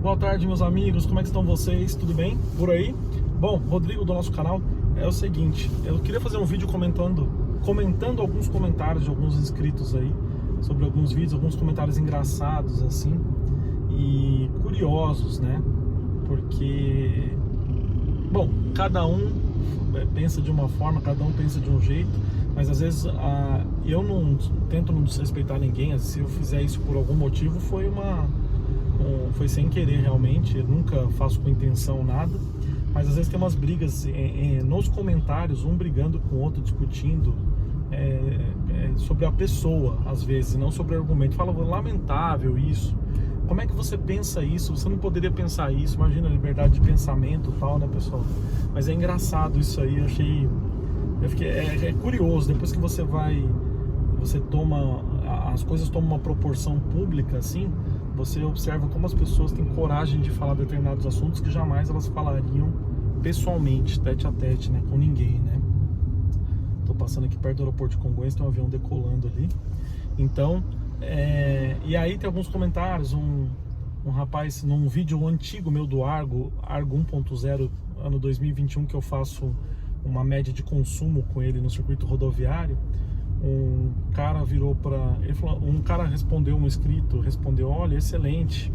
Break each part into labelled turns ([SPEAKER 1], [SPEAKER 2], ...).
[SPEAKER 1] Boa tarde, meus amigos, como é que estão vocês? Tudo bem por aí? Bom, Rodrigo do nosso canal, é o seguinte, eu queria fazer um vídeo comentando alguns comentários de alguns inscritos aí, sobre alguns vídeos, alguns comentários engraçados assim, e curiosos, né? Porque, bom, cada um pensa de uma forma, cada um pensa de um jeito, mas às vezes eu não tento não desrespeitar ninguém. Se eu fizer isso por algum motivo, foi sem querer realmente, eu nunca faço com intenção nada, mas às vezes tem umas brigas nos comentários, um brigando com o outro, discutindo sobre a pessoa, às vezes, não sobre o argumento. Fala, lamentável isso, como é que você pensa isso? Você não poderia pensar isso, imagina a liberdade de pensamento e tal, né, pessoal? Mas é engraçado isso aí, eu fiquei, é curioso, depois que você toma, as coisas tomam uma proporção pública assim, você observa como as pessoas têm coragem de falar determinados assuntos que jamais elas falariam pessoalmente, tete a tete, né, com ninguém, né? Tô passando aqui perto do aeroporto de Congonhas, tem um avião decolando ali. Então, e aí tem alguns comentários, um rapaz, num vídeo antigo meu do Argo 1.0, ano 2021, que eu faço uma média de consumo com ele no circuito rodoviário, um cara respondeu, um inscrito respondeu: olha, excelente,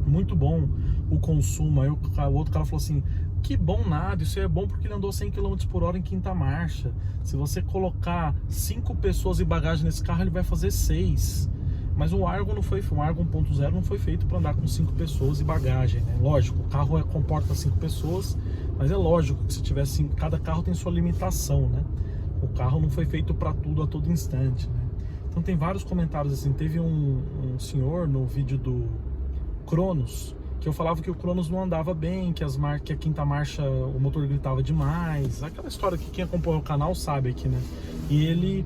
[SPEAKER 1] muito bom o consumo. Aí o outro cara falou assim: que bom nada, isso é bom porque ele andou 100 km por hora em quinta marcha. Se você colocar 5 pessoas e bagagem nesse carro, ele vai fazer 6. Mas o Argo 1.0 não foi feito para andar com 5 pessoas e bagagem, né? Lógico, o carro comporta 5 pessoas, mas é lógico que se tivesse cada carro tem sua limitação, né? O carro não foi feito para tudo a todo instante, né? Então tem vários comentários assim. Teve um senhor no vídeo do Cronos, que eu falava que o Cronos não andava bem, que a quinta marcha o motor gritava demais, aquela história que quem acompanha o canal sabe aqui, né? E ele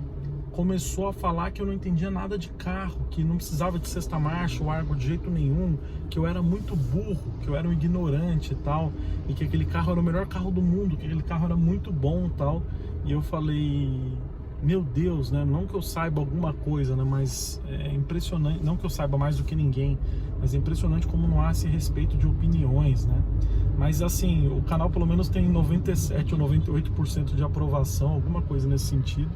[SPEAKER 1] começou a falar que eu não entendia nada de carro, que não precisava de sexta marcha, o Argo de jeito nenhum, que eu era muito burro, que eu era um ignorante e tal, e que aquele carro era o melhor carro do mundo, que aquele carro era muito bom e tal. E eu falei, meu Deus, né? Não que eu saiba alguma coisa, né? Mas é impressionante, não que eu saiba mais do que ninguém, mas é impressionante como não há esse respeito de opiniões, né? Mas assim, o canal pelo menos tem 97 ou 98% de aprovação, alguma coisa nesse sentido.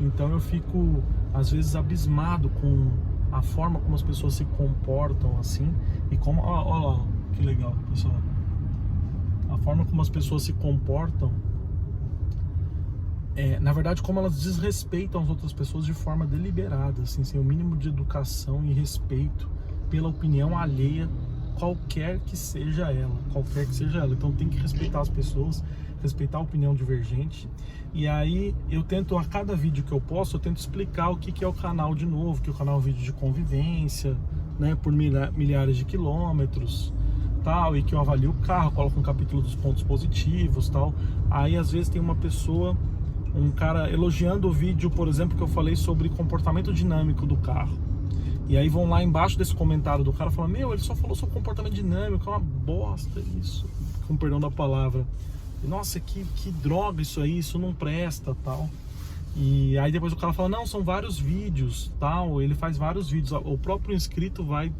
[SPEAKER 1] Então eu fico às vezes abismado com a forma como as pessoas se comportam assim, e como, ó, que legal, pessoal, a forma como as pessoas se comportam, na verdade, como elas desrespeitam as outras pessoas de forma deliberada, assim, sem o mínimo de educação e respeito pela opinião alheia, qualquer que seja ela. Então tem que respeitar as pessoas, respeitar a opinião divergente. E aí eu tento, a cada vídeo que eu posto, eu tento explicar o que é o canal de novo, que o canal é um vídeo de convivência, né, por milhares de quilômetros, tal, e que eu avalio o carro, coloco um capítulo dos pontos positivos, tal. Aí às vezes tem um cara elogiando o vídeo, por exemplo, que eu falei sobre comportamento dinâmico do carro. E aí vão lá embaixo desse comentário do cara e falam: meu, ele só falou sobre comportamento dinâmico, é uma bosta isso, com perdão da palavra. Nossa, que droga isso aí, isso não presta, tal. E aí depois o cara fala: não, são vários vídeos, tal. Ele faz vários vídeos, o próprio inscrito vai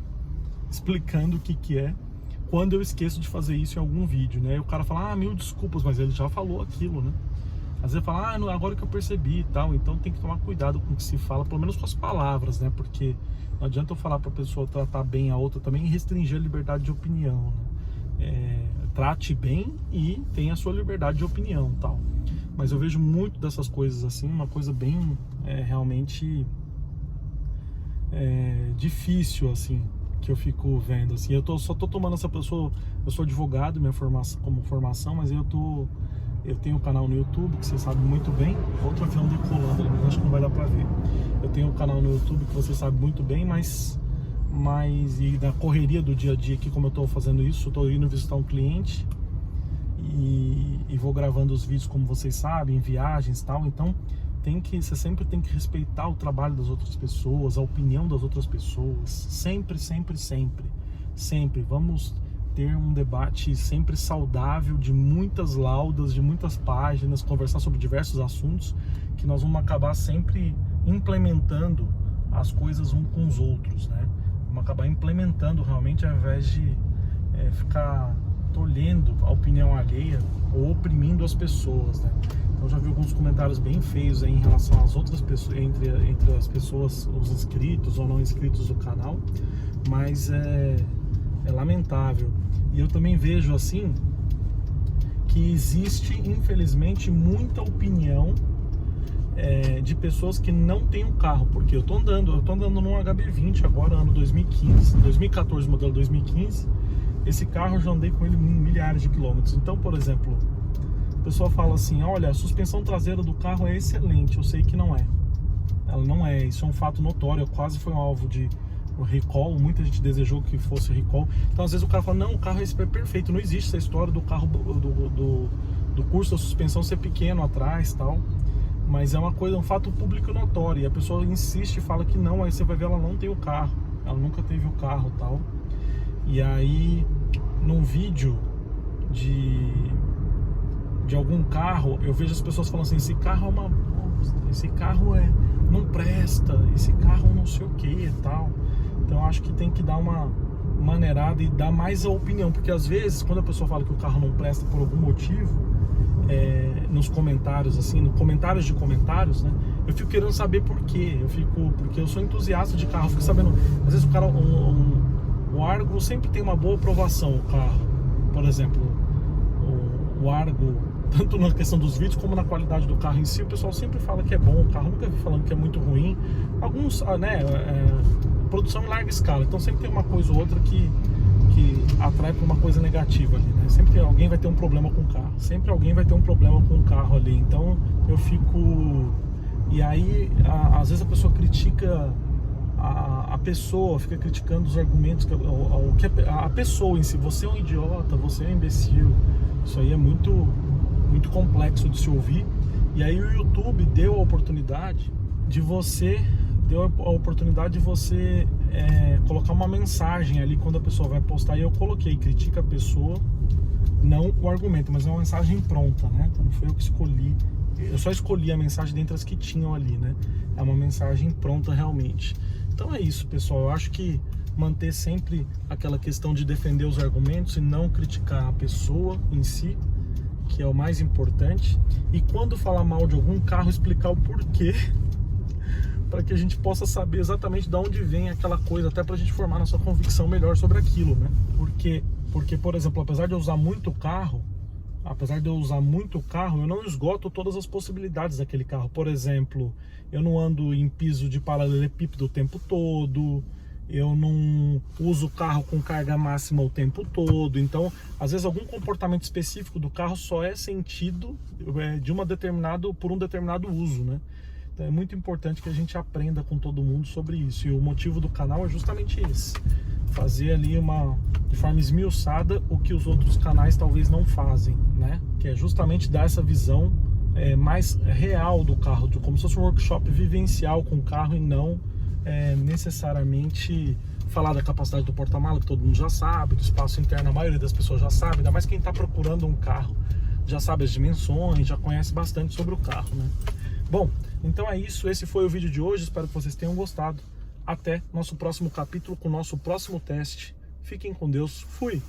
[SPEAKER 1] explicando o que é, quando eu esqueço de fazer isso em algum vídeo, né? E o cara fala: ah, mil desculpas, mas ele já falou aquilo, né? Às vezes fala: ah, agora que eu percebi e tal. Então tem que tomar cuidado com o que se fala, pelo menos com as palavras, né? Porque não adianta eu falar pra pessoa tratar bem a outra também e restringir a liberdade de opinião, né? Trate bem e tenha a sua liberdade de opinião, tal. Mas eu vejo muito dessas coisas assim, uma coisa bem realmente difícil, assim, que eu fico vendo, assim. Só tô tomando essa pessoa, eu sou advogado, minha formação, mas eu tenho um canal no YouTube, que você sabe muito bem. Outro avião decolando ali, mas acho que não vai dar pra ver. Eu tenho um canal no YouTube que você sabe muito bem, mas e na correria do dia a dia aqui, como eu tô fazendo isso, eu tô indo visitar um cliente e vou gravando os vídeos, como vocês sabem, em viagens e tal. Então você sempre tem que respeitar o trabalho das outras pessoas, a opinião das outras pessoas, sempre vamos ter um debate sempre saudável, de muitas laudas, de muitas páginas, conversar sobre diversos assuntos, que nós vamos acabar sempre implementando as coisas um com os outros, né? Vamos acabar implementando realmente, ao invés de ficar tolhendo a opinião alheia ou oprimindo as pessoas, né? Então já vi alguns comentários bem feios aí em relação às outras pessoas, entre as pessoas, os inscritos ou não inscritos do canal, mas é lamentável. E eu também vejo assim que existe, infelizmente, muita opinião de pessoas que não têm um carro, porque eu tô andando num HB20 agora, ano 2015, 2014, modelo 2015. Esse carro eu já andei com ele milhares de quilômetros. Então, por exemplo, a pessoa fala assim: olha, a suspensão traseira do carro é excelente. Eu sei que não é. Ela não é, isso é um fato notório. Quase foi um alvo de recall, muita gente desejou que fosse recall. Então às vezes o cara fala: não, o carro é perfeito. Não existe essa história do carro do curso da suspensão ser pequeno atrás, tal. Mas é uma coisa, um fato público notório, e a pessoa insiste e fala que não. Aí você vai ver, ela não tem o carro, ela nunca teve o carro, tal. E aí num vídeo de algum carro, eu vejo as pessoas falando assim: esse carro é uma bosta, esse carro não presta, esse carro não sei o que e tal. Então eu acho que tem que dar uma maneirada e dar mais a opinião, porque às vezes quando a pessoa fala que o carro não presta por algum motivo, nos comentários, assim, no comentários de comentários, né, eu fico querendo saber por quê. Porque eu sou entusiasta de carro, fico sabendo, às vezes o cara, o Argo sempre tem uma boa aprovação, o carro, por exemplo, o Argo, tanto na questão dos vídeos como na qualidade do carro em si, o pessoal sempre fala que é bom o carro, nunca vi falando que é muito ruim. Alguns, né, produção em larga escala, então sempre tem uma coisa ou outra que atrai para uma coisa negativa ali, né? Sempre alguém vai ter um problema com o carro, sempre alguém vai ter um problema com o carro ali. Então eu fico... E aí, às vezes a pessoa critica a pessoa, fica criticando os argumentos, a pessoa em si. Você é um idiota, você é um imbecil. Isso aí é muito, muito complexo de se ouvir. E aí o YouTube deu a oportunidade de você colocar uma mensagem ali quando a pessoa vai postar. E eu coloquei: critica a pessoa, não o argumento, mas é uma mensagem pronta, né? Então não foi eu que escolhi, eu só escolhi a mensagem dentre as que tinham ali, né? É uma mensagem pronta realmente. Então é isso, pessoal. Eu acho que manter sempre aquela questão de defender os argumentos e não criticar a pessoa em si, que é o mais importante. E quando falar mal de algum carro, explicar o porquê, para que a gente possa saber exatamente de onde vem aquela coisa, até para a gente formar nossa convicção melhor sobre aquilo, né? Porque, por exemplo, apesar de eu usar muito carro, eu não esgoto todas as possibilidades daquele carro. Por exemplo, eu não ando em piso de paralelepípedo o tempo todo, eu não uso o carro com carga máxima o tempo todo. Então, às vezes, algum comportamento específico do carro só é sentido por um determinado uso, né? Então é muito importante que a gente aprenda com todo mundo sobre isso. E o motivo do canal é justamente esse: fazer ali de forma esmiuçada o que os outros canais talvez não fazem, né? Que é justamente dar essa visão mais real do carro, como se fosse um workshop vivencial com o carro, e não necessariamente falar da capacidade do porta-mala, que todo mundo já sabe, do espaço interno, a maioria das pessoas já sabe, ainda mais quem está procurando um carro já sabe as dimensões, já conhece bastante sobre o carro, né? Bom, então é isso, esse foi o vídeo de hoje, espero que vocês tenham gostado. Até nosso próximo capítulo com o nosso próximo teste. Fiquem com Deus, fui!